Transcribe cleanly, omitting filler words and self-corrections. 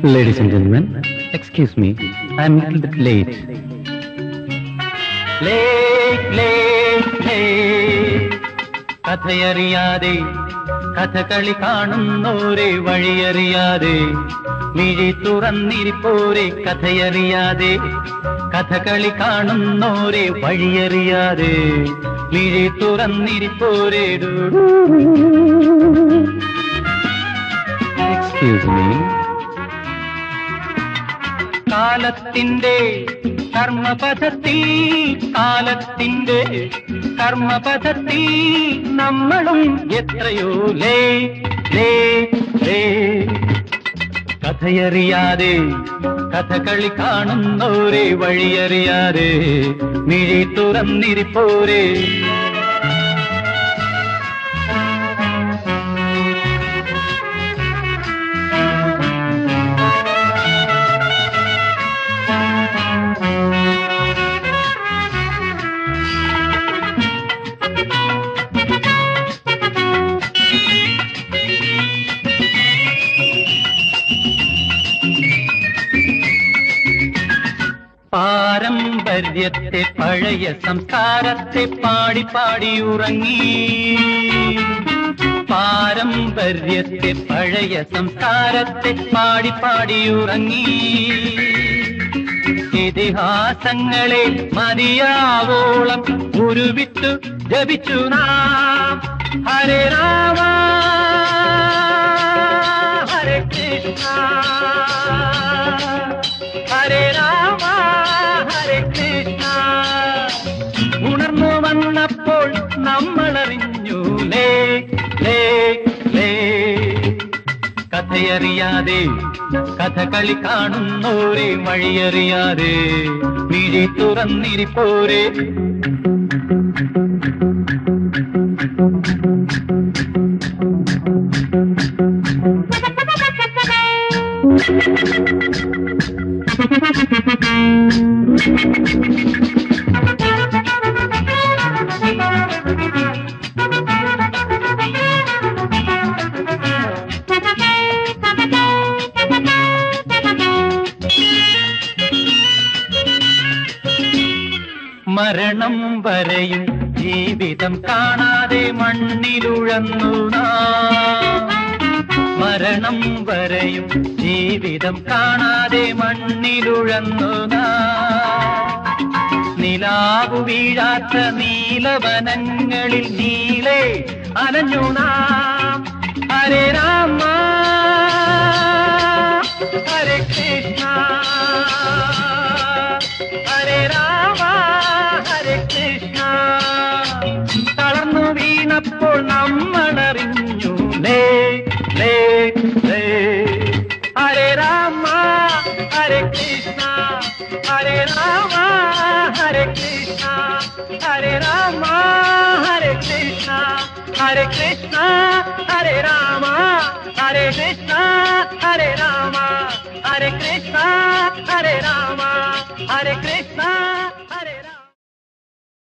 Ladies and gentlemen, excuse me, I'm a little bit late. Late. കഥയറിയാതെ Kathakali കാണുന്നോരെ വഴിയറിയാതെ Mizhi തുറന്നിരിപ്പോരെ കഥയറിയാതെ Kathakali കാണുന്നോരെ വഴിയറിയാതെ Mizhi തുറന്നിരിപ്പോരെ. Excuse me. കാലത്തിന്റെ കർമ്മപഥത്തിൽ നമ്മളും എത്രയോ ലേ കഥയറിയാതെ കഥകളി കാണുന്നോരെ വഴിയറിയാതെ മിഴി തുറന്നിരിപ്പോരെ. പാരമ്പര്യത്തെ പഴയ സംസ്കാരത്തെ പാടി പാടി ഉറങ്ങി. പാരമ്പര്യത്തെ പഴയ സംസ്കാരത്തെ പാടി പാടി ഉറങ്ങി. ഇതിഹാസങ്ങളെ മതിയാവോളം ഉരുവിട്ടു ജപിച്ചു നാം. ഹരേ രാമ ഹരേ കൃഷ്ണ ഹരേ രാമ ഹരേ കൃഷ്ണ. ഉണർന്നു വന്നപ്പോൾ നമ്മളറിഞ്ഞു ലേ കഥയറിയാതെ കഥകളി കാണുന്നോരെ വഴിയറിയാതെ മിഴി തുറന്നിരിപ്പോരെ. മരണം വരെയും ജീവിതം കാണാതെ മണ്ണിലുഴന്നു നാം. മരണം വരെയും ജീവിതം കാണാതെ മണ്ണിലുഴന്നു നാം. നിലാവു വീഴാത്ത നീലവനങ്ങളിൽ നീളെ അലഞ്ഞു നാം. ഹരേ രാമ ഹരേ കൃഷ്ണ ഹരേ രാമ ഹരേ കൃഷ്ണ. തളർന്നു വീണപ്പോൾ നമ്മളറിഞ്ഞു ലേ ഹരേ രാമ ഹരേ കൃഷ്ണ ഹരേ രാമ ഹരേ കൃഷ്ണ ഹരേ രാമ ഹരേ കൃഷ്ണ ഹരേ കൃഷ്ണ ഹരേ രാമ ഹരേ കൃഷ്ണ ഹരേ രാമ ഹരേ കൃഷ്ണ ഹരേ രാമ ഹരേ കൃഷ്ണ